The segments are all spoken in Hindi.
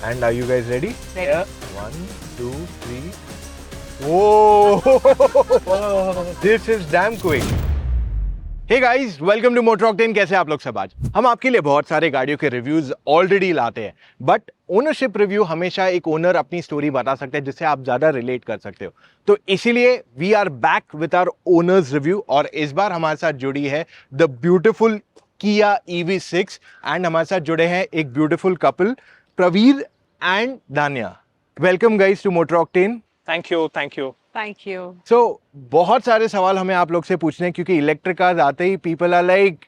And are you guys ready? Ready. Yeah. 1, 2, 3. Whoa! This is damn quick. Hey guys, welcome to Motor Octane. कैसे आप लोग सब आज? हम आपके लिए बहुत सारे गाड़ियों के रिव्यूज ऑलरेडी लाते हैं, बट ओनरशिप रिव्यू हमेशा एक ओनर अपनी स्टोरी बता सकता है जिससे आप ज्यादा रिलेट कर सकते हो. तो इसीलिए we are back with our owners review और इस बार हमारे साथ जुड़ी है the beautiful Kia EV6 and हमारे साथ जुड़े हैं एक beautiful couple Praveer and Dania. Welcome guys to Motor Octane. Thank you, thank you. Thank you. So बहुत सारे सवाल हमें आप लोग से पूछने हैं क्योंकि इलेक्ट्रिक कार्स आते ही पीपल आर लाइक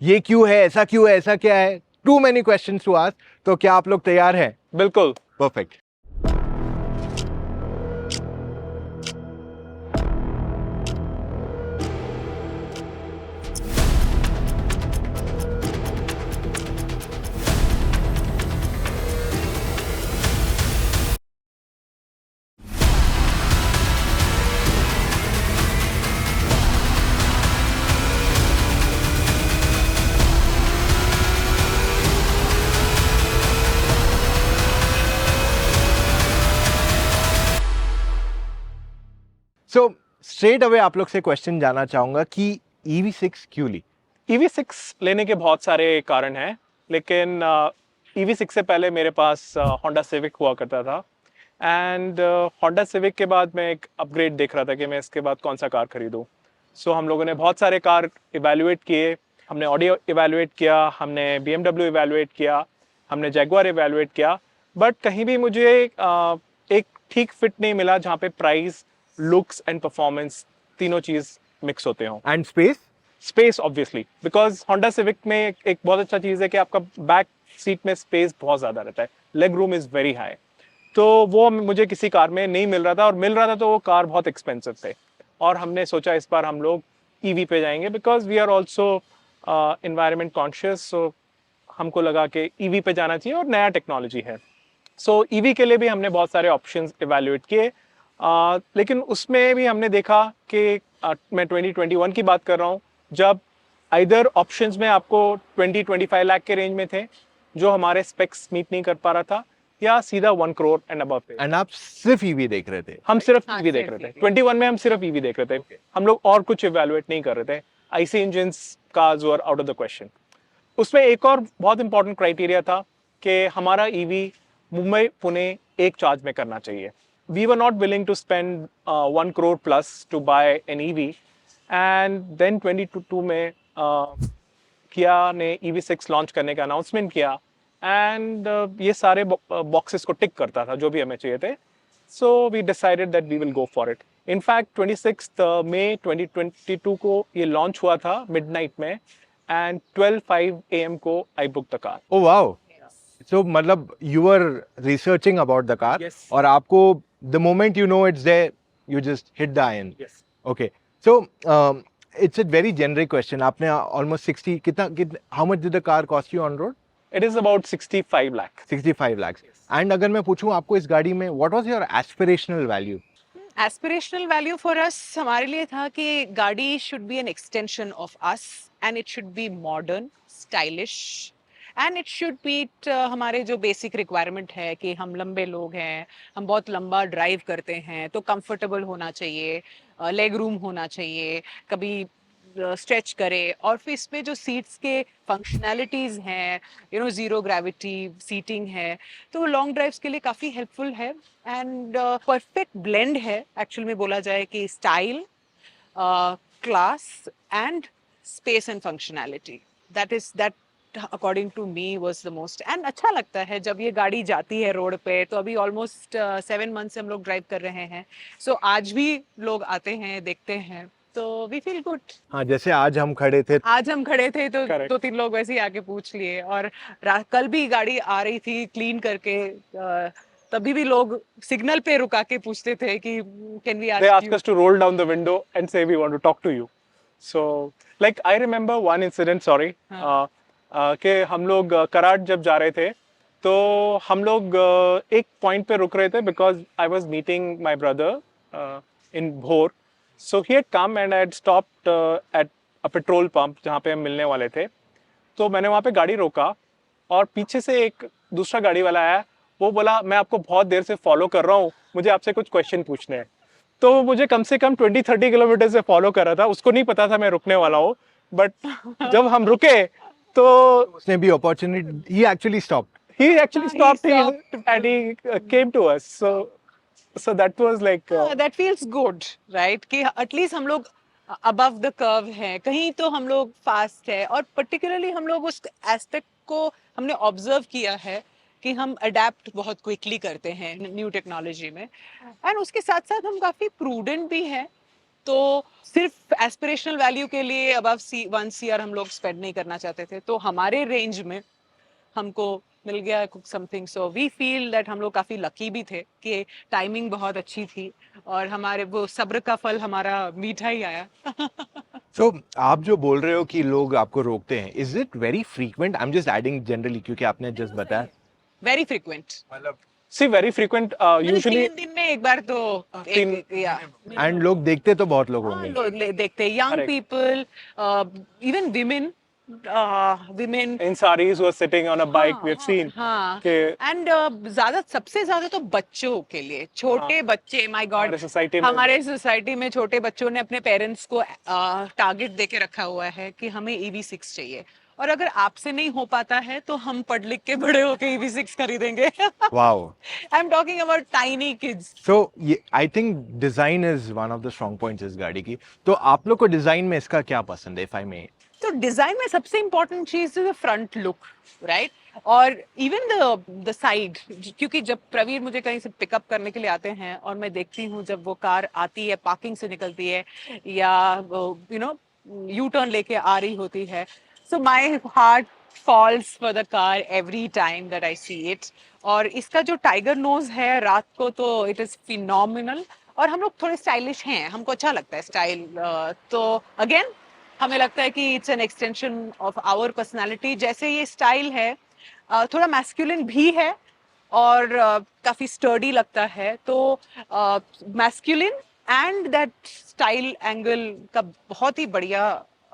ये क्यों है, ऐसा क्यों है, ऐसा क्या है, too many questions to ask. तो क्या आप लोग तैयार हैं? बिल्कुल. परफेक्ट. सो स्ट्रेट अवे आप लोग से क्वेश्चन जानना चाहूंगा कि EV6 क्यों ली? EV6 लेने के बहुत सारे कारण हैं, लेकिन EV6 से पहले मेरे पास Honda Civic हुआ करता था एंड Honda Civic के बाद मैं एक अपग्रेड देख रहा था कि मैं इसके बाद कौन सा कार खरीदूं. सो हम लोगों ने बहुत सारे कार इवैल्यूएट किए. हमने ऑडी इवैल्यूएट किया, हमने BMW इवैल्यूएट किया, हमने जैगुआर इवैल्यूएट किया, बट कहीं भी मुझे एक ठीक फिट नहीं मिला जहाँ पे प्राइस, लुक्स एंड परफॉर्मेंस तीनों चीज मिक्स होते हों. And space? Space obviously, because Honda Civic में एक बहुत अच्छा चीज़ है कि आपका बैक सीट में स्पेस बहुत ज़्यादा रहता है, leg room is very high. तो वो मुझे किसी कार में नहीं मिल रहा था, और मिल रहा था तो वो कार बहुत एक्सपेंसिव थे. और हमने सोचा इस बार हम लोग EV पे जाएंगे because we are also environment conscious. So हमको लगा कि EV पे जाना चाहिए और नया टेक्नोलॉजी है. सो EV के लिए भी हमने बहुत सारे ऑप्शंस इवैल्यूएट किए, लेकिन उसमें भी हमने देखा कि मैं 2021 की बात कर रहा हूँ, जब आइदर ऑप्शंस में आपको 20-25 लाख के रेंज में थे जो हमारे स्पेक्स मीट नहीं कर पा रहा था, या सीधा 1 करोड़ एंड अबव पे. एंड आप सिर्फ EV देख रहे थे? हम सिर्फ हाँ, EV देख सिर्फ रहे थे. EV. 21 में हम सिर्फ EV देख रहे थे. हम लोग और कुछ इवैल्यूएट नहीं कर रहे थे. IC engines cars were out of the question. उसमें एक और बहुत इंपॉर्टेंट क्राइटेरिया था कि हमारा EV मुंबई पुणे एक चार्ज में करना चाहिए. We were not willing to spend 1 crore plus to buy an EV, and then 2022 में Kia ने EV6 लॉन्च करने का अनाउंसमेंट किया, एंड ये सारे बॉक्सेस को टिक करता था जो भी हमें चाहिए थे. So we decided that we will go for it. In fact 26 मई 2022 को ये लॉन्च हुआ था मिडनाइट में, एंड 12:05 AM को I book the car. Oh wow. So मतलब you were researching about the car Yes. और आपको the moment you know it's there you just hit the iron. Yes. Okay. So it's a very generic question. आपने ऑलमोस्ट 60 कितना how much did the car cost you on road? It is about 65 lakh. 65 lakhs. And अगर मैं पूछूं आपको इस गाड़ी में what was your aspirational value? Aspirational value for us हमारे लिए था कि गाड़ी should be an extension of us and it should be modern, stylish and it should meet हमारे जो basic requirement है कि हम लंबे लोग हैं, हम बहुत लंबा ड्राइव करते हैं, तो comfortable होना चाहिए, leg room होना चाहिए, कभी स्ट्रेच करे, और फिर इसमें जो सीट्स के फंक्शनैलिटीज़ हैं, जीरो ग्रेविटी सीटिंग है, तो वो लॉन्ग ड्राइव्स के लिए काफ़ी हेल्पफुल है. एंड परफेक्ट ब्लेंड है एक्चुअल में बोला जाए कि style, class and space and functionality. That according to me was the most. And अच्छा लगता है जब ये गाड़ी जाती है रोड पे. तो अभी ऑलमोस्ट 7 मंथ से हम लोग ड्राइव कर रहे हैं. सो आज भी लोग आते हैं, देखते हैं, तो वी फील गुड. हाँ, जैसे आज हम खड़े थे तो Correct. 2-3 लोग वैसे ही आके पूछ लिए, और कल भी गाड़ी आ रही थी क्लीन करके, तभी भी लोग सिग्नल पे रुका के पूछते थे कि can we They ask ask you. us to roll down the window and say we want to talk to you. So, like I remember one incident, sorry, हाँ. कि हम लोग कराड़ जब जा रहे थे, तो हम लोग एक पॉइंट पे रुक रहे थे because I was meeting my brother in Bhor. So he had come and I had stopped at a petrol pump जहाँ पे हम मिलने वाले थे. तो मैंने वहाँ पे गाड़ी रोका, और पीछे से एक दूसरा गाड़ी वाला आया. वो बोला मैं आपको बहुत देर से फॉलो कर रहा हूँ, मुझे आपसे कुछ क्वेश्चन पूछने हैं। तो वो मुझे कम से कम 20-30 किलोमीटर से फॉलो कर रहा था, उसको नहीं पता था मैं रुकने वाला हूँ, बट जब हम रुके तो उसने भी opportunity, he actually stopped. he actually He stopped, stopped. and he came to us. So that was like that feels good, right, कि एटलीस्ट हम लोग अबव द कर्व हैं, कहीं तो हम लोग फास्ट है, और पर्टिकुलरली हम लोग उस एस्पेक्ट को हमने ऑब्जर्व किया है कि हम अडेप्ट बहुत क्विकली करते हैं न्यू टेक्नोलॉजी में, एंड उसके साथ साथ हम काफ़ी प्रूडेंट भी हैं। तो सिर्फ एस्पिरेशनल वैल्यू के लिए अबव वन CR हम लोग स्पेंड नहीं करना चाहते थे, तो हमारे रेंज में हमको मिल गया something, so we feel that हम लोग काफ़ी लकी भी थे कि टाइमिंग बहुत अच्छी थी और हमारे वो सब्र का फल हमारा मीठा ही आया। सो आप जो बोल रहे हो कि लोग आपको रोकते हैं, is it very frequent? I am just adding generally, क्योंकि आपने जस्ट बताया। वेरी फ्रिक्वेंट, मतलब see very frequent usually 3 दिन में एक बार तो या एंड लोग देखते तो बहुत लोग हाँ, होंगे। लोग देखते young Correct. People, even women in saris who are sitting on a bike, we have seen हाँ, कि एंड सबसे ज्यादा तो बच्चों के लिए, छोटे बच्चे, माय गॉड, हमारे society में हमारे सोसाइटी में छोटे बच्चों ने अपने पेरेंट्स को टारगेट देके रखा हुआ है कि हमें EV6 चाहिए, और अगर आपसे नहीं हो पाता है तो हम पढ़ लिख के बड़े होके EV6 खरीदेंगे। Wow. I am talking about tiny kids. So ये I think design is one of the strong points इस गाड़ी की। तो आप लोग को डिजाइन में इसका क्या पसंद है, इफ आई मे? तो डिजाइन में सबसे इम्पोर्टेंट चीज is the front look, right, और इवन द साइड, क्योंकि जब प्रवीर मुझे कहीं से पिकअप करने के लिए आते हैं और मैं देखती हूँ जब वो कार आती है, पार्किंग से निकलती है या यू नो यू टर्न लेके आ रही होती है, so my heart falls for the car every time that I see it. और इसका जो टाइगर नोज है रात को, तो इट इज फिनोमिनल, और हम लोग थोड़े स्टाइलिश हैं, हमको अच्छा लगता है स्टाइल, तो अगेन हमें लगता है कि it's an extension of our personality. जैसे ये स्टाइल है थोड़ा मैस्कुलिन भी है और काफी स्टर्डी लगता है, तो masculine and that style angle का बहुत ही बढ़िया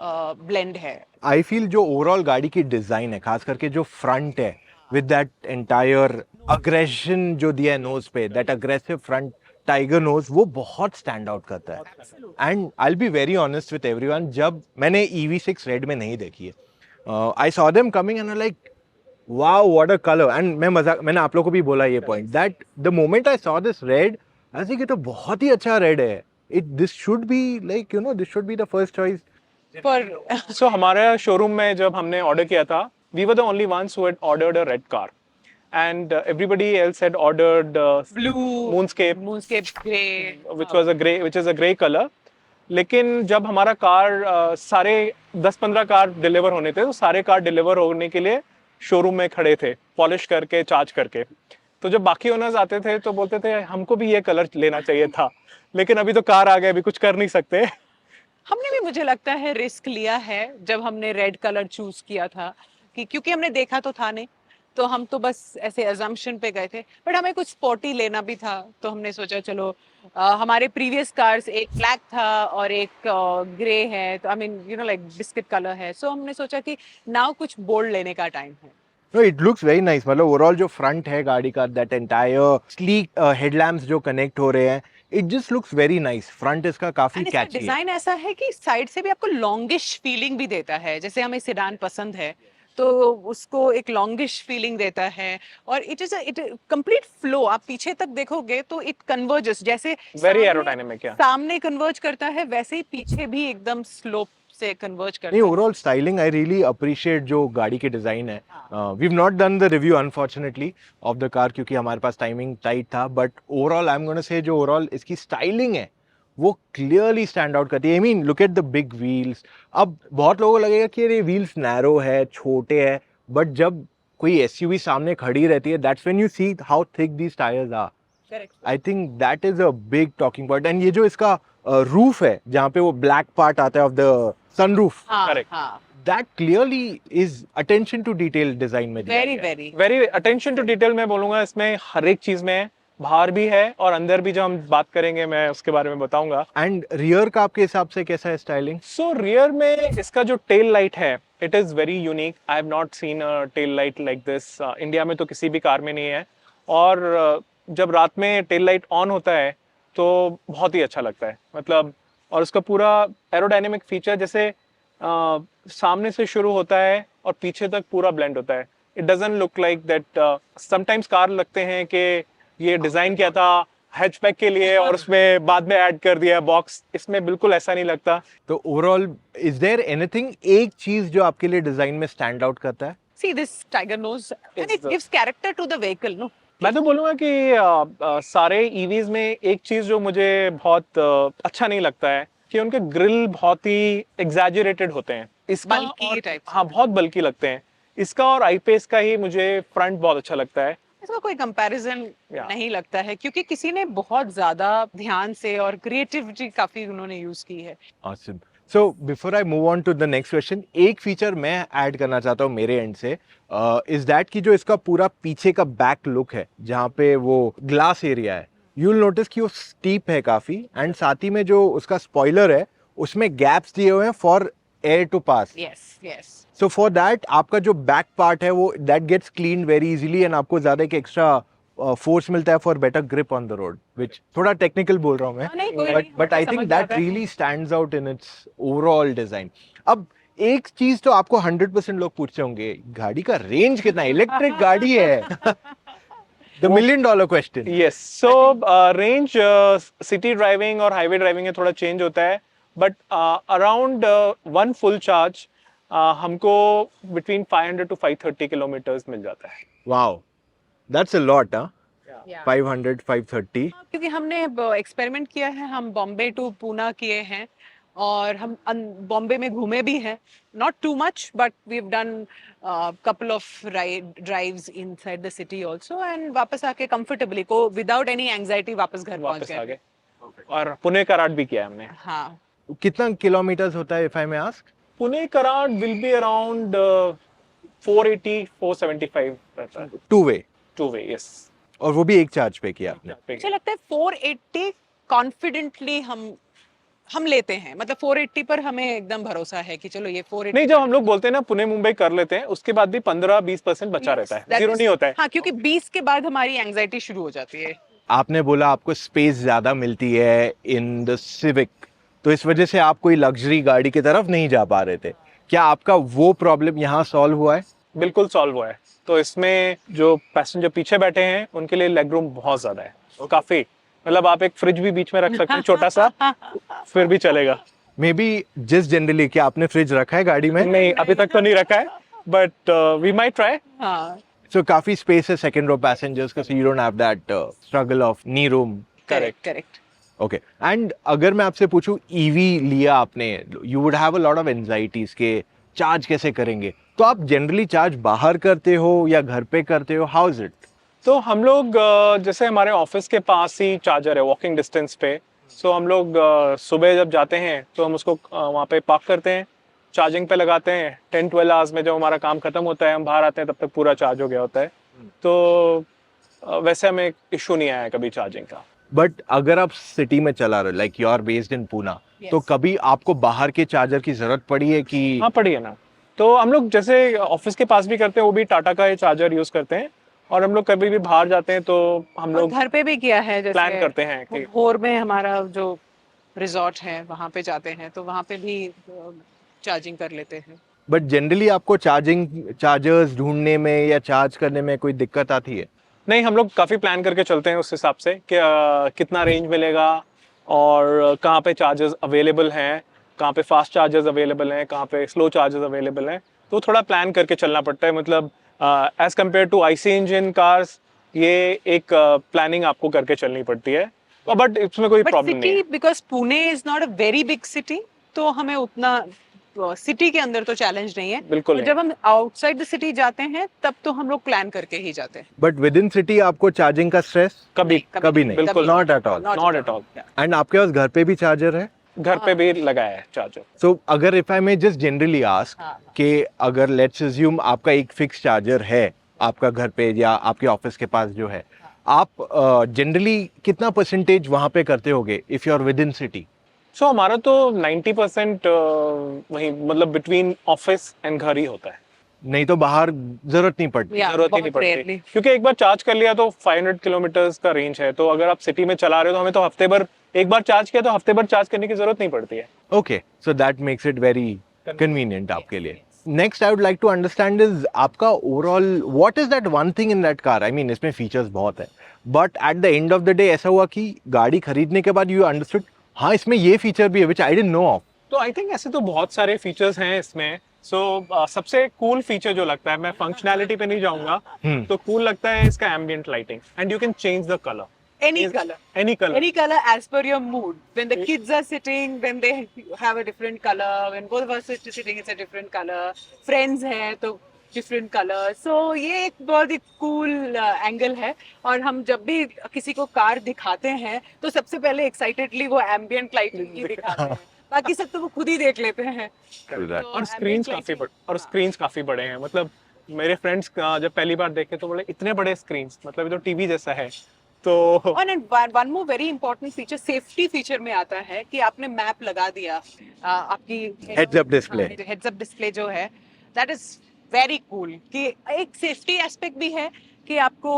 ब्लेंड है। आई फील जो ओवरऑल गाड़ी की डिजाइन है, खास करके जो फ्रंट है विद दैट एंटायर अग्रेशन जो दिया है नोज पे, that aggressive front tiger nose, वो बहुत स्टैंड आउट करता है। And I will be very honest with everyone, जब मैंने EV6 रेड में नहीं देखी है, I saw them coming and like wow what a colour. And मैंने आप लोगों को भी बोला ये point, that the moment I saw this red, ऐसे कि तो बहुत ही अच्छा रेड है, this should be like you know this should be the first choice. पर so हमारे शोरूम में जब हमने ऑर्डर किया था, we were the only ones who had ordered a red car, and everybody else had ordered blue, moonscape, grey, which is a gray color. लेकिन जब हमारा कार सारे 10-15 कार डिलीवर होने थे, तो सारे कार डिलीवर होने के लिए शोरूम में खड़े थे, पॉलिश करके, चार्ज करके। तो जब बाकी ओनर्स आते थे तो बोलते थे हमको भी ये कलर लेना चाहिए था, लेकिन अभी तो कार आ गए, अभी कुछ कर नहीं सकते। हमने भी मुझे लगता है रिस्क लिया है जब हमने रेड कलर चूज किया था, कि क्योंकि हमने देखा तो था नहीं, तो हम तो बस ऐसे अजम्पशन पे गए थे, बट हमें कुछ स्पोर्टी लेना भी था, तो हमने सोचा चलो हमारे प्रीवियस कार्स एक ब्लैक था और एक ग्रे है, तो I mean you know like biscuit colour है, सो हमने सोचा कि नाउ कुछ बोल्ड लेने का टाइम है। No, it looks very nice. मतलब ओवरऑल जो फ्रंट है गाड़ी का, दैट एंटायर स्लीक हेडलैम्प्स जो कनेक्ट हो रहे हैं, it just looks very nice. Front इसका काफी एंड इसका कैची है। डिजाइन ऐसा है कि साइड से भी आपको लॉन्गिश फीलिंग भी देता है, जैसे हमें सेडान पसंद है तो उसको एक लॉन्गिश फीलिंग देता है, और इट कंप्लीट फ्लो, आप पीछे तक देखोगे तो इट कन्वर्जेस, जैसे वेरी सामने- एरोडायनेमिक है। सामने कन्वर्ज करता है, वैसे ही पीछे भी एकदम स्लोप से कन्वर्ज करता नहीं, है। Overall styling I really appreciate जो गाड़ी की डिजाइन है। We have not done the review unfortunately of the car, क्योंकि हमारे पास टाइमिंग टाइट था, but overall I am gonna say जो ओवरऑल इसकी स्टाइलिंग है वो क्लियरली स्टैंड आउट करती है। I mean look at the big wheels. अब बहुत लोगों को लगेगा कि ये व्हील्स नैरो है, छोटे हैं, बट जब कोई एसयूवी सामने खड़ी रहती है, that's when you see how thick these tyres are. Correct. I think that is a big talking point. And ये जो इसका रूफ है, जहाँ पे वो ब्लैक पार्ट आता है ऑफ द सनरूफ, हाँ, Correct. हाँ, that clearly is attention to detail design में दिया वेरी गया है। Very very attention to detail मैं बोलूंगा, इसमें हर एक चीज में है, बाहर भी है और अंदर भी, जो हम बात करेंगे मैं उसके बारे में बताऊंगा। एंड रियर का आपके हिसाब से कैसा है स्टाइलिंग? सो रियर में इसका जो टेल लाइट है, it is very unique. I have not seen a tail light like this. India में तो किसी भी कार में नहीं है, और जब रात में टेल लाइट ऑन होता है तो बहुत ही अच्छा लगता है, मतलब। और उसका पूरा एरोडायनेमिक फीचर जैसे सामने से शुरू होता है और पीछे तक पूरा ब्लेंड होता है। It doesn't look like that. Sometimes car लगते हैं कि ये डिजाइन किया था हैचबैक के लिए और उसमें बाद में ऐड कर दिया बॉक्स। इसमें बिल्कुल ऐसा नहीं लगता। तो ओवरऑल इज देयर एनीथिंग, एक चीज जो आपके लिए डिजाइन में स्टैंड आउट करता है? See this tiger nose, and It's it gives character to the vehicle, no? मैं तो बोलूँगा कि सारे ईवीज में एक चीज जो मुझे बहुत अच्छा नहीं लगता है कि उनके ग्रिल बहुत ही एग्जैजरेटेड होते हैं। इसका Bulky और, type से। हाँ, बहुत बल्कि लगते हैं। इसका और आई-पेस का ही मुझे फ्रंट बहुत अच्छा लगता है। इसका कोई कंपैरिजन Yeah. नहीं लगता है, क्योंकि किसी ने बहुत ज्यादा ध्यान से और क्रिएटिविटी काफी उन्होंने यूज की है। Awesome. So before I move on to the next question, एक फीचर मैं ऐड करना चाहता हूँ मेरे एंड से, इज दैट कि जो इसका पूरा पीछे का बैक लुक है जहाँ पे वो ग्लास एरिया है, यू विल नोटिस कि वो स्टीप है काफी, एंड साथ ही में जो उसका स्पॉइलर है उसमें गैप्स दिए हुए हैं for air to pass. Yes yes. So for that आपका जो बैक पार्ट है वो that gets clean very easily, and आपको ज्यादा एक एक्स्ट्रा फोर्स मिलता है for better grip on the road, which थोड़ा टेक्निकल बोल रहा हूँ मैं, नहीं, कोई बट नहीं, बट आई समझ थिंक आ दैट रहा है। Really stands out in its overall design. अब एक चीज तो आपको 100% लोग पूछते होंगे, गाड़ी का रेंज कितना है? इलेक्ट्रिक गाड़ी है। The $1 million question. Yes, so range city driving और हाईवे ड्राइविंग में थोड़ा चेंज होता है, but around one full charge हमको बिटवीन 500 to 530 किलोमीटर्स मिल जाता है। Wow, that's a lot. हाँ, Yeah. 500 530। क्योंकि हमने एक्सपेरिमेंट किया है, हम बॉम्बे टू पूना किए हैं और हम बॉम्बे में घूमे भी हैं, not too much but we have done couple of drives inside the city also, and वापस आके कंफर्टेबली को विदाउट एनी एंजाइटी वापस घर पहुंच वापस आ गए। गए। और पुणे कराड़ भी किया हमने। हाँ, कितना किलोमीटर्स होता है if I may ask? Pune Karad will be around 480 475 रहता है, two way, two way. Yes, और वो भी एक चार्ज पे किया आपने? मुझे लगता है 480 कॉन्फिडेंटली हम लेते हैं, मतलब 480 पर हमें एकदम भरोसा है कि चलो ये 480। नहीं, जब हम लोग बोलते हैं ना पुणे मुंबई कर लेते हैं, उसके बाद भी 15-20% बचा रहता है, That जीरो is- नहीं होता है। हाँ, क्योंकि 20 के बाद हमारी एंजाइटी शुरू हो जाती है। आपने बोला आपको स्पेस ज्यादा मिलती है इन द सिविक, तो इस वजह से आप कोई लग्जरी गाड़ी की तरफ नहीं जा पा रहे थे। क्या आपका वो प्रॉब्लम यहाँ सॉल्व हुआ है? बिल्कुल सॉल्व हुआ है। तो इसमें जो पैसेंजर पीछे बैठे हैं उनके लिए लेग रूम बहुत ज्यादा है, काफी। मतलब आप एक फ्रिज भी बीच में रख सकते हैं छोटा सा, फिर भी चलेगा। मे बी जस्ट जनरली, क्या आपने फ्रिज रखा है गाड़ी में? नहीं, अभी तक तो नहीं रखा है, बट वी माइट ट्राई। हाँ, सो काफी स्पेस है सेकंड रो पैसेंजर्स का, so you don't have that struggle of knee room. Correct correct. Okay, and अगर मैं आपसे पूछूं, ईवी लिया आपने, you would have a lot of anxieties के चार्ज कैसे करेंगे, तो आप जनरली चार्ज बाहर करते हो या घर पे करते हो? How is it? तो हम लोग जैसे हमारे ऑफिस के पास ही चार्जर है वॉकिंग डिस्टेंस पे, सो हम लोग सुबह जब जाते हैं तो हम उसको वहाँ पे पार्क करते हैं, चार्जिंग पे लगाते हैं। 10-12 आवर्स में जब हमारा काम खत्म होता है, हम बाहर आते हैं, तब तक पूरा चार्ज हो गया होता है। तो वैसे हमें इशू नहीं आया कभी चार्जिंग का। बट अगर आप सिटी में चला रहे हो, like you are based in Poona, Yes. तो कभी आपको बाहर के चार्जर की जरूरत पड़ी है कि? हाँ, पड़ी है ना। तो हम लोग जैसे ऑफिस के पास भी करते हैं, वो भी टाटा का ये चार्जर यूज करते हैं। और हम लोग कभी भी बाहर जाते हैं तो हम और लोग घर पे भी किया है, जैसे प्लान करते हैं कि भोर में हमारा जो रिजॉर्ट है वहाँ पे जाते हैं तो वहाँ पे भी चार्जिंग कर लेते हैं। बट जनरली आपको चार्जर्स ढूंढने में या चार्ज करने में कोई दिक्कत आती है? नहीं, हम लोग काफ़ी प्लान करके चलते हैं उस हिसाब से कि कितना रेंज मिलेगा और कहाँ पे चार्जेस अवेलेबल हैं, कहाँ पे फास्ट चार्जेस अवेलेबल हैं, कहाँ पे स्लो चार्जेस अवेलेबल हैं। तो थोड़ा प्लान करके चलना पड़ता है, मतलब as compare to IC engine cars, ये एक प्लानिंग आपको करके चलनी पड़ती है। बट इसमें कोई बट प्रॉब्लम नहीं है। City, because Pune is not a very big city, तो हमें उतना सिटी के अंदर तो चैलेंज नहीं है। बिल्कुल और नहीं। जब हम आउटसाइड द सिटी जाते हैं तब तो हम लोग प्लान करके ही जाते हैं। बट विद इन सिटी आपको चार्जिंग का स्ट्रेस कभी कभी नहीं? बिल्कुल not at all. Not at all. And आपके पास घर पे भी चार्जर है? घर पे भी लगाया है चार्जर। सो अगर if I may just generally ask हाँ। कि अगर लेट्स अज्यूम आपका एक फिक्स चार्जर है आपका घर पे या आपके ऑफिस के पास जो है, आप जनरली कितना परसेंटेज वहां पे करते होगे if you are within city? So हमारा तो 90% वही, मतलब बिटवीन ऑफिस एंड घर ही होता है। नहीं तो बाहर जरूरत नहीं पड़ती। Yeah, जरूरत ही नहीं बहुत पड़ती rarely. क्योंकि एक बार चार्ज कर लिया तो 500 किलोमीटर्स का रेंज है, तो अगर आप सिटी में चला रहे हो तो हमें तो हफ्ते भर, एक बार चार्ज किया तो हफ्ते भर चार्ज करने की जरूरत नहीं पड़ती है। Okay, so that makes it very convenient आपके लिए। Next I would like to understand is आपका overall what is that one thing in that car. I mean इसमें फीचर्स बहुत है, but at the end of the day ऐसा हुआ कि गाड़ी खरीदने के बाद यू अंडरस्टूड हाँ इसमें ये फीचर भी है विच आई डिडंट नो ऑफ। तो आई थिंक ऐसे तो बहुत सारे फीचर्स हैं इसमें। सबसे कूल फीचर जो लगता है, मैं फंक्शनैलिटी पे नहीं जाऊंगा, तो कूल लगता है इसका ambient lighting, and you can change the colour, Any color. Any colour, Any color as per your mood. When the kids are sitting, then they have a different color. When both of us are sitting, it's a different color. Friends है तो different color. So ये एक बहुत ही cool angle है। और हम जब भी किसी को कार दिखाते हैं तो सबसे पहले excitedly वो ambient lighting ही दिखाते हैं। बाकी सब तो वो खुद ही देख लेते हैं। और स्क्रीन्स काफी बड़े हैं। मतलब मेरे फ्रेंड्स जब पहली बार देखे तो बोले इतने बड़े स्क्रीन्स, मतलब ये तो टीवी जैसा है। तो और one more very important feature safety feature में आता है कि आपने मैप लगा दिया आपकी Heads up display. Heads up display जो है दैट इज वेरी कूल कि एक सेफ्टी एस्पेक्ट भी है कि आपको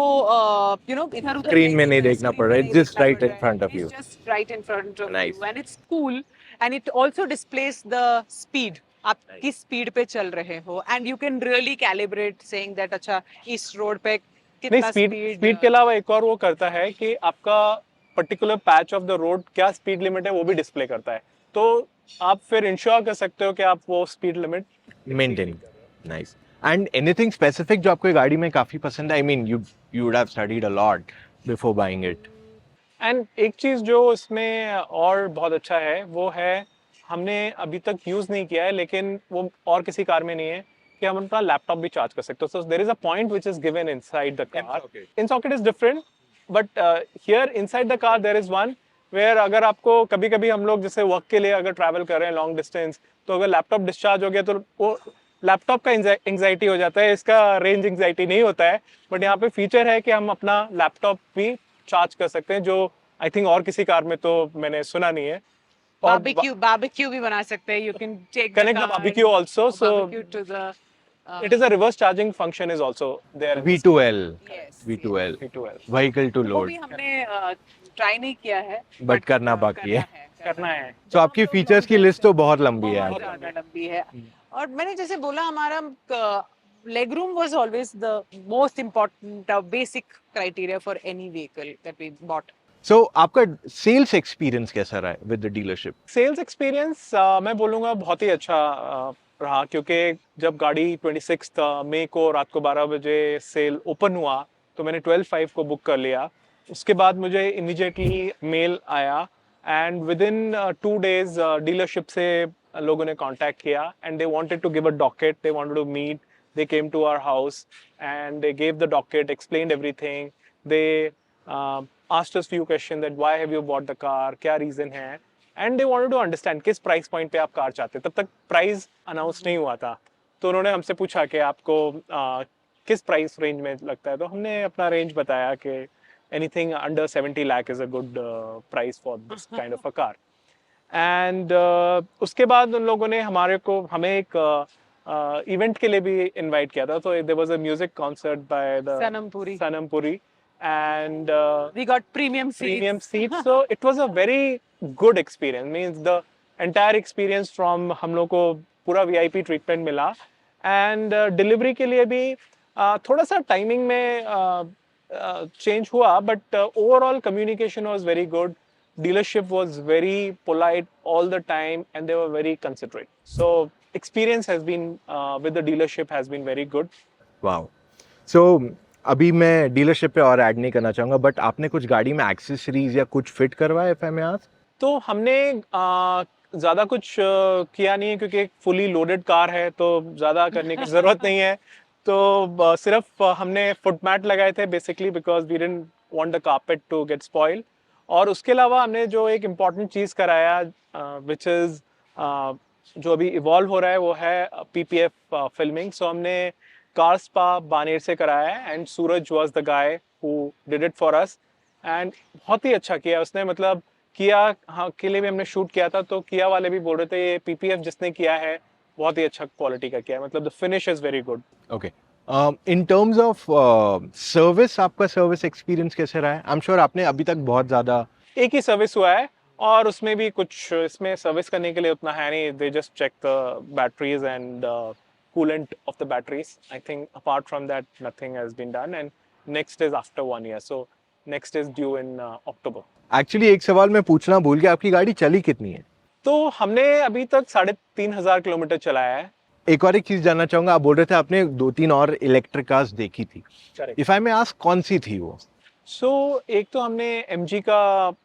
यू नो इधर उधर Screen में नहीं देखना पड़ रहा है, just right in front of you. Just right in front of Nice. You and it's cool and it also displace the speed आप किस स्पीड पे चल रहे हो and you can really calibrate saying that अच्छा इस रोड पे नहीं, कितना स्पीड के अलावा एक और वो करता है कि आपका particular patch of the road क्या स्पीड लिमिट है वो भी डिस्प्ले करता है, तो आप फिर इंश्योर कर सकते हो कि आप वो speed limit maintain. Nice. And anything specific जो आपको ये गाड़ी में काफी पसंद है? I mean you would have studied a lot before buying it. And एक चीज जो इसमें और बहुत अच्छा है वो है, हमने अभी तक यूज नहीं किया है लेकिन वो और किसी कार में नहीं है, कि हम अपना लैपटॉप भी चार्ज कर सकते हो। So there is a point which is given inside the car. In socket is different, but here inside the car there is one where अगर आपको कभी कभी हम लोग जैसे वर्क के लिए अगर ट्रैवल कर रहे हैं लॉन्ग डिस्टेंस, तो अगर लैपटॉप डिस्चार्ज हो गया तो वो लैपटॉप का एंग्जाइटी हो जाता है, इसका रेंज एंग्जाइटी नहीं होता है। बट यहाँ पे फीचर है कि हम अपना लैपटॉप भी चार्ज कर सकते हैं, जो आई थिंक और किसी कार में तो मैंने सुना नहीं है। बारबेक्यू भी बना सकते हैं, you can take Connect the barbecue also, so barbecue to the it is a reverse charging function is also there. in this V2L, yes, V2L, V2L. vehicle to वो load, भी हमने ट्राई नहीं किया है बट करना बाकी है। करना है। तो आपकी फीचर्स की लिस्ट तो बहुत लंबी है। बहुत ज्यादा लंबी है। और मैंने जैसे बोला हमारा leg room was always the most important basic criteria for any vehicle that we bought. So आपका सेल्स एक्सपीरियंस कैसा रहा है with the dealership? Sales experience मैं बोलूँगा बहुत ही अच्छा रहा, क्योंकि जब गाड़ी 26 मई को रात को 12 बजे सेल ओपन हुआ तो मैंने 12/5 को बुक कर लिया। उसके बाद मुझे इमीडिएटली मेल आया and with in 2 days dealership से लोगों ने कांटेक्ट किया and they wanted to give a docket, they wanted to meet, they came to our house and they gave the docket, explained everything, they asked us few questions that why have you bought the car, क्या reason है, and they wanted to understand किस price point पे आप कार चाहते हैं। तब तक प्राइस अनाउंस नहीं हुआ था, तो उन्होंने हमसे पूछा कि आपको किस प्राइस रेंज में लगता है, तो हमने अपना रेंज बताया कि anything under 70 lakh is a good price for this kind of a car. And उसके बाद उन लोगों ने हमें एक इवेंट के लिए भी इनवाइट किया था, तो there was a music concert by the Sanam Puri. And we got premium seats. So it was a very good experience. Means the entire experience from हम लोग को पूरा VIP treatment मिला, and delivery के लिए भी थोड़ा सा timing में change हुआ, but overall communication was very good. Dealership was very polite all the time and they were very considerate. So experience has been with the dealership has been very good. Wow. So अभी मैं डीलरशिप पे और ऐड नहीं करना चाहूंगा, बट आपने कुछ गाड़ी में एक्सेसरीज या कुछ फिट करवाया इफ आई मे आस्क? तो हमने ज़्यादा कुछ किया नहीं है, क्योंकि एक फुली लोडेड कार है तो ज़्यादा करने की ज़रूरत नहीं है। तो सिर्फ हमने फुट मैट लगाए थे basically because we didn't want the carpet to get spoil. और उसके अलावा हमने जो एक इम्पॉर्टेंट चीज़ कराया विच इज़ जो अभी इवॉल्व हो रहा है वो है PPF फिल्मिंग। सो हमने कार स्पा बानेर से कराया है and Suraj was the guy who did it for us and बहुत ही अच्छा किया उसने। मतलब किया के लिए भी हमने शूट किया था, तो किया वाले भी बोल रहे थे ये PPF जिसने किया है बहुत ही अच्छा क्वालिटी का किया है, मतलब the finish is very good. Okay, in terms of service, आपका सर्विस एक्सपीरियंस कैसे रहा है? आई एम श्योर आपने अभी तक बहुत ज़्यादा एक ही सर्विस हुआ है और उसमें भी कुछ इसमें सर्विस करने के लिए उतना है नहीं, they just check the batteries and coolant of the batteries. I think apart from that nothing has been done, and next is after 1 year, so next is due in October. Actually एक सवाल मैं पूछना भूल गया, आपकी गाड़ी चली कितनी है? तो हमने अभी तक 3,500 किलोमीटर चलाया है। एक और एक चीज जानना चाहूंगा, आप बोल रहे थे आपने 2-3 और इलेक्ट्रिक कार्स देखी थी, correct. If I may ask कौन सी थी वो? सो एक तो हमने MG का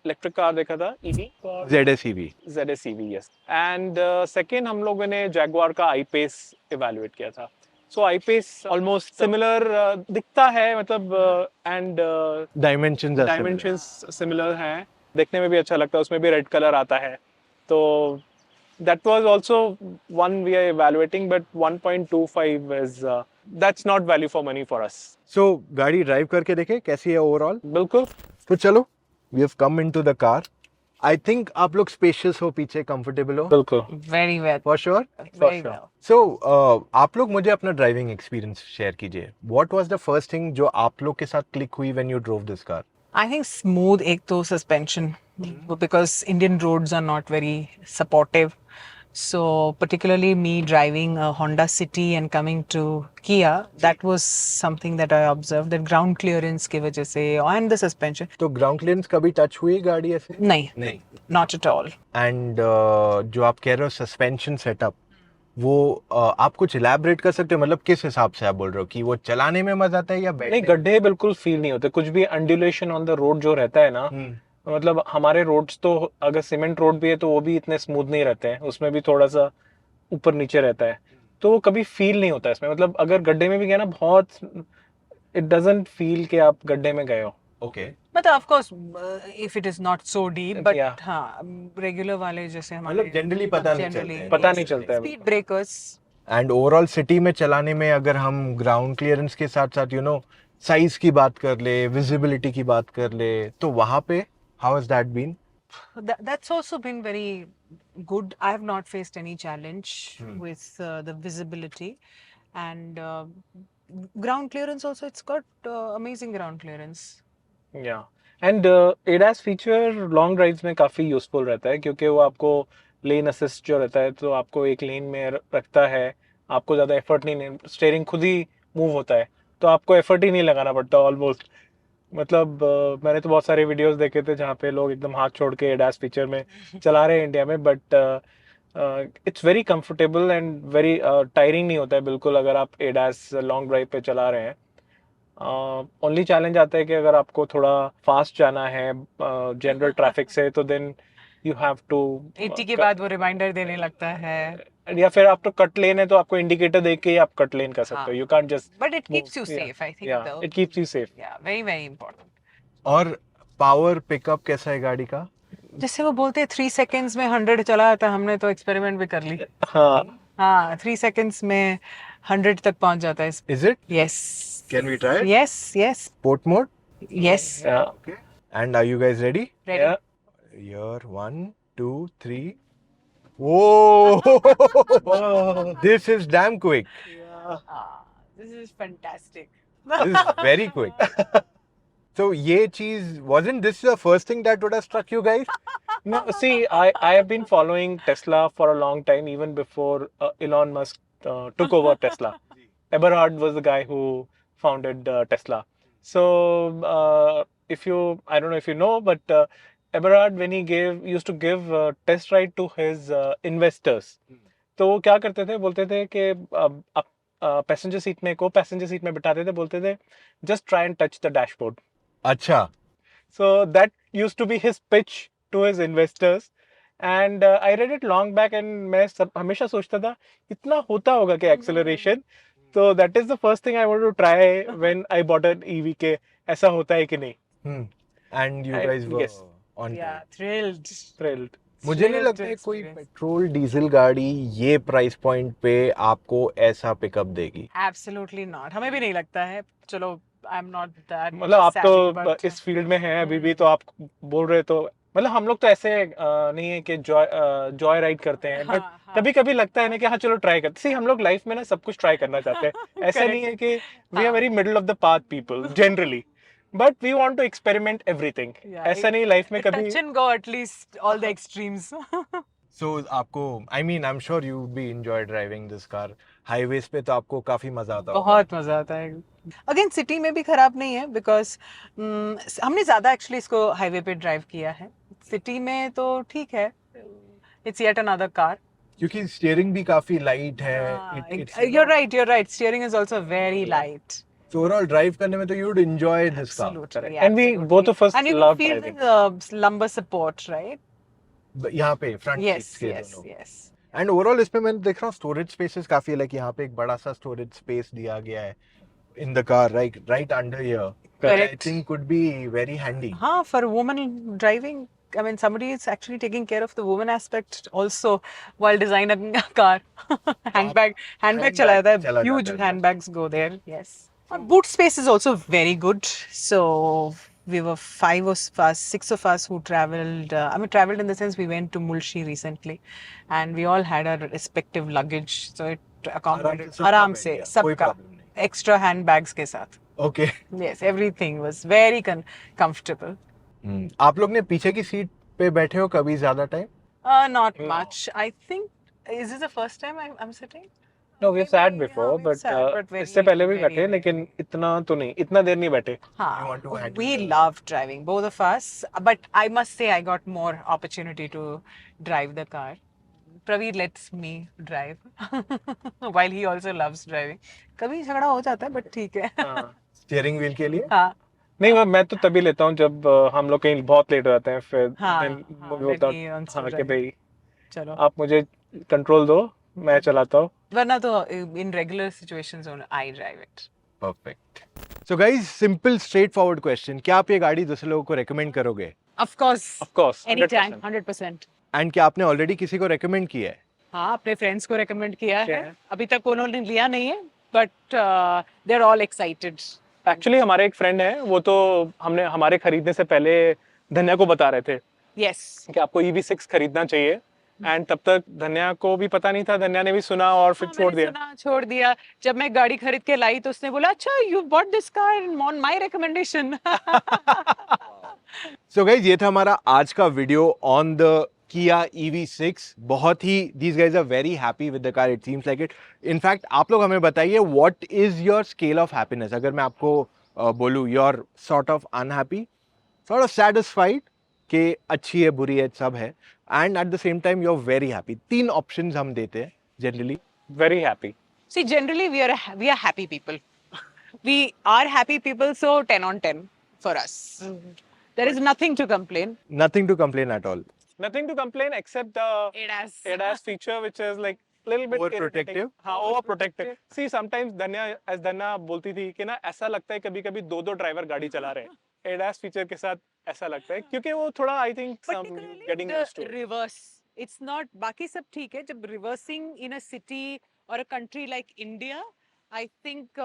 इलेक्ट्रिक कार देखा था, EV ZS EV। ZS EV, yes. And second हम लोगों ने जैगुआर का I-Pace इवेलुएट किया था। सो I-Pace ऑलमोस्ट सिमिलर दिखता है, मतलब एंड डायमेंशंस सिमिलर हैं, देखने में भी अच्छा लगता है, उसमें भी रेड कलर आता है। तो that was also one we are evaluating, but 1.25 is that's not value for money for us. सो गाड़ी ड्राइव करके देखे कैसी है ओवरऑल? बिल्कुल। तो चलो, we have come into the car. I think आप लोग स्पेशियस हो, पीछे कंफर्टेबल हो? बिल्कुल। Very well. For sure. Very sure. well. सो आप लोग मुझे अपना ड्राइविंग एक्सपीरियंस शेयर कीजिए। What was the first thing जो आप लोग के साथ क्लिक हुई when you drove this car? I think smooth एक तो suspension because Indian roads are not very supportive. So particularly me driving a Honda City and coming to Kia, that was something that I observed, that ground clearance की वजह से and the suspension. तो ग्राउंड क्लियरेंस कभी टच हुई गाड़ी ऐसे? नहीं, नहीं। not at all. एंड जो आप कह रहे हो सस्पेंशन सेटअप, वो आप कुछ इलैबोरेट कर सकते हो? मतलब किस हिसाब से आप बोल रहे हो कि वो चलाने में मजा आता है या नहीं, बैठने? गड्ढे बिल्कुल फील नहीं होते, कुछ भी अंडुलेशन ऑन द रोड जो रहता है ना, मतलब हमारे रोड्स तो अगर सीमेंट रोड भी है तो वो भी इतने स्मूथ नहीं रहते हैं, उसमें भी थोड़ा सा ऊपर नीचे रहता है, तो वो कभी फील नहीं होता इसमें। मतलब अगर गड्ढे में भी गया ना, बहुत इट डजंट फील कि आप गड्ढे में गए हो। Okay. But of course, if it is not so deep, but Yeah. हाँ, regular वाले जैसे मतलब हमारे जनरली पता नहीं generally, चलता है। पता yes. नहीं चलता है। Speed breakers. And overall city में चलाने में अगर हम ग्राउंड क्लियरेंस के साथ साथ साइज की बात कर ले, विजिबिलिटी की बात कर ले, तो वहां पे how has that been? That's also been very good. I have not faced any challenge with the visibility and ground clearance also. It's got amazing ground clearance. या and ADAS feature long drives में काफ़ी यूजफुल रहता है, क्योंकि वो आपको लेन असिस्ट जो रहता है, तो आपको एक लेन में रखता है, आपको ज़्यादा एफर्ट नहीं, स्टीयरिंग खुद ही मूव होता है, तो आपको एफर्ट ही नहीं लगाना पड़ता ऑलमोस्ट। मतलब मैंने तो बहुत सारे वीडियोस देखे थे जहाँ पे लोग एकदम हाथ छोड़ के ADAS फीचर में चला रहे हैं इंडिया में, but it's very comfortable and very tiring नहीं होता है बिल्कुल अगर आप ADAS लॉन्ग ड्राइव पे चला रहे हैं। ओनली चैलेंज आता है कि अगर आपको थोड़ा फास्ट जाना है जनरल ट्रैफिक से, तो देन यू हैव टू 80 के बाद वो रिमाइंडर देने लगता है, या फिर आप तो कट लेन है तो आपको इंडिकेटर देख के ही आप कट लेन कर सकते हो, you can't just, but it keeps you safe. I think though. It keeps you safe. Yeah, very very important. और पावर पिकअप कैसा है गाड़ी का? जैसे वो बोलते हैं 3 seconds में 100 चला था, हमने तो एक्सपेरिमेंट भी कर ली। हाँ, हाँ, 3 seconds में 100 तक पहुंच जाता है। Is it? Yes. Can we try? Yes, yes, sport mode? yes. And are you guys ready? Ready? Here, 1, 2, 3. Whoa! This is damn quick. This is fantastic. This is very quick. So, ये चीज, wasn't this the first thing that would have struck you guys? No, see, I have been following Tesla for a long time, even before Elon Musk took over Tesla. Eberhard was the guy who founded Tesla. So, I don't know if you know, but Eberhard, when he used to give test ride to his investors, तो वो क्या करते थे, बोलते थे कि पैसेंजर सीट में पैसेंजर सीट में बिठाते थे, बोलते थे just try and touch the dashboard. अच्छा। So that used to be his pitch to his investors, and I read it long back, and मैं हमेशा सोचता था इतना होता होगा कि acceleration, तो that is the first thing I wanted to try when I bought an EV के ऐसा होता है कि नहीं। And you guys were Yes. on Yeah, time. Thrilled. मुझे नहीं Thrilled लगता to है कोई experience. पेट्रोल डीजल गाड़ी ये प्राइस पॉइंट पे आपको ऐसा पिकअप देगी। Absolutely not. हमें भी नहीं लगता है। चलो, I'm not that मतलब आप savvy, तो but इस फील्ड में हैं अभी भी, तो आप बोल रहे तो मतलब हम लोग तो ऐसे नहीं है कि जॉय राइड करते हैं, बट हाँ, हाँ, कभी कभी लगता है ना कि हाँ चलो ट्राई करते, सी हम लोग लाइफ में ना सब कुछ ट्राई करना चाहते हैं, ऐसा नहीं Correct. है कि वी आर हाँ. Very middle of the path people generally, but we want to experiment everything. Yeah, ऐसा नहीं लाइफ में कभी touch and go at least all the extremes. सो आपको I mean I am sure you B enjoy driving this car. Highways पे तो आपको काफी मजा आता होगा। बहुत मजा आता है। अगेन सिटी में भी खराब नहीं है बिकॉज हमने ज्यादा एक्चुअली इसको हाईवे पे ड्राइव किया है। सिटी में तो ठीक है, इट्स येट अनदर कार। क्योंकि स्टीयरिंग भी काफी लाइट है। you're right, you're right, steering is also very light. So overall drive करने में तो you would enjoy this car. Absolutely, And we absolutely. both of us and you love can feel driving. the lumbar support, right? यहाँ पे फ्रंट Yes, सीट्स के yes, दोनों। yes. एंड ओवरऑल इसमें मैं देख रहा हूँ स्टोरेज स्पेसेस काफी है, लाइक यहाँ पे एक बड़ा सा स्टोरेज स्पेस दिया गया है in the car, right under here, I Correct. Think could be very handy. हाँ, for woman driving, I mean, somebody is actually taking care of the woman aspect also while designing a car. handbag चला जाता चला है, huge जाता है। handbags go there. Yes. Boot space is also very good. So we were six of us who traveled. I mean, traveled in the sense we went to Mulshi recently, and we all had our respective luggage. So it accommodated आराम से कोई सबका प्रॉब्लम नहीं। extra handbags के साथ. Okay. Yes, everything was very comfortable. आप लोग ने पीछे की सीट पे बैठे हो कभी ज्यादा time? Not No. much. I think, is this the first time I'm sitting? No, we've sat Maybe, before, हाँ, we've sat, but very, इससे पहले भी very बैठे, rare. लेकिन इतना तो नहीं, इतना देर नहीं बैठे। You हाँ, want to handle we the- love driving, both of us. But I must say, I got more opportunity to drive the car. Praveer lets me drive, while he also loves driving. कभी झगड़ा हो जाता है, but ठीक है. हाँ। स्टीयरिंग व्हील के लिए? हाँ, नहीं, मैं तो तभी लेता हूँ जब हम लोग कहीं बहुत लेट हो जाते हैं, फिर हाँ, then हाँ, वो then बोलता he wants to हाँ कि drive. भाई चलो. आप मुझे कंट्रोल दो, मैं चलाता हूँ। वरना तो in regular situations only I drive it. Perfect. So guys, simple straight forward question, क्या आप ये गाड़ी दूसरे लोगों को रेकमेंड करोगे? Of course. Of course, Anytime, 100%. 100%. And क्या आपने ऑलरेडी किसी को रेकमेंड किया है? हाँ, अपने फ्रेंड्स को रेकमेंड किया किया है। है। अभी तक उन्होंने लिया नहीं है, but they are all excited. Actually हमारे एक फ्रेंड है, वो तो हमने हमारे खरीदने से पहले धन्या को बता रहे थे यस, कि आपको EV6 खरीदना चाहिए, एंड तब तक धन्या को भी पता नहीं था, धन्या ने भी सुना और फिर छोड़ दिया। छोड़ दिया। जब मैं गाड़ी खरीद के लाई तो उसने बोला, अच्छा you bought this car on my recommendation. So guys, ये था हमारा आज का video on the Kia EV6। बहुत ही these guys are very happy with the car, it seems like it. In fact, आप लोग हमें बताइए what is your scale of happiness? अगर मैं आपको बोलूँ you're sort of unhappy, sort of satisfied कि अच्छी है, बुरी है, सब है, and at the same time you're very happy। 3 options हम देते हैं generally। Very happy. See, generally we are happy people. We are happy people, so 10 on 10 for us. There is nothing to complain. Nothing to complain at all। Nothing to complain except the ADAS feature, which is like little bit Overprotective? irritating. हाँ, overprotective. See, sometimes धन्या बोलती थी कि ना ऐसा लगता है कभी-कभी दो ड्राइवर गाड़ी चला रहे हैं ADAS फीचर के साथ, ऐसा लगता है क्योंकि वो थोड़ा I think some getting used to the reverse, it's not, बाकी सब ठीक है, जब reversing in a city or a country like India, I think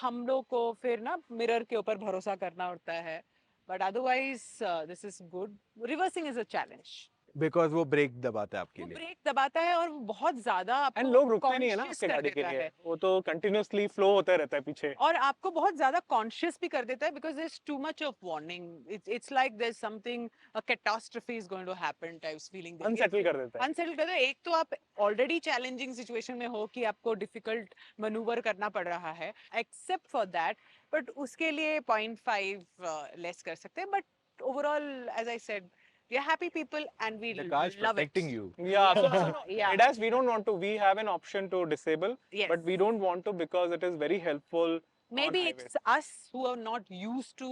हम लोग को फिर ना मिरर के ऊपर भरोसा करना होता है, but otherwise this is good. Reversing is a challenge. Because वो ब्रेक दबाता है आपके वो लिए। ब्रेक दबाता है और बहुत ज्यादा आपको एंड लोग रुकते नहीं है ना conscious आपके कर गाड़ी के देता लिए, है। वो तो कंटिन्यूअसली फ्लो होता रहता है पीछे। और आपको बहुत ज्यादा कॉन्शियस भी कर देता है because there is too much of warning, it's like there is something, a catastrophe is going to happen types feeling. Unsettle कर देता है। अनसेटल करता है। एक तो आप ऑलरेडी चैलेंजिंग सिचुएशन में हो कि आपको डिफिकल्ट मैनूवर करना पड़ रहा है, एक्सेप्ट फॉर दैट, बट उसके लिए 0.5 लेस कर सकते हैं, but overall as I said, we are happy people and we The car is love protecting it. you। Yeah, so Yeah. ADAS we don't want to. We have an option to disable, Yes. but we don't want to because it is very helpful. Maybe on it's us who are not used to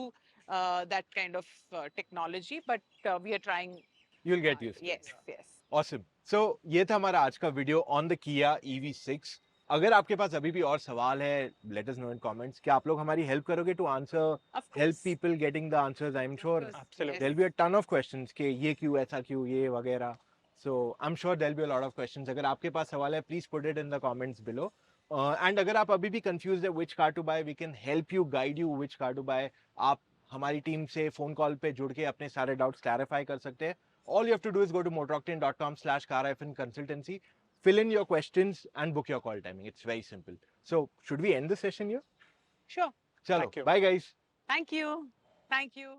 that kind of technology, but we are trying. You'll get used to it। Yes, yes. Awesome। So ये था हमारा आज का video on the Kia EV6। अगर आपके पास अभी भी और सवाल है, let us know in comments। क्या आप लोग हमारी हेल्प करोगे to answer, Of course. help people getting the answers? I'm sure Absolutely. there'll be a ton of questions कि ये क्यों, ऐसा क्यों, ये वगैरह। So I'm sure there'll be a lot of questions। अगर आपके पास सवाल है, please put it in the comments below। And अगर आप अभी भी confused है which car to buy, we can help you, guide you which car to buy। आप हमारी टीम से फोन कॉल पे जुड़ के अपने सारे डाउट्स क्लैरिफाई कर सकते हैं. All you have to do is go to motoroctane.com/car-consultancy, fill in your questions and book your call timing. It's very simple. So should we end the session here? Sure. Chalo, Thank you. bye guys. Thank you. Thank you.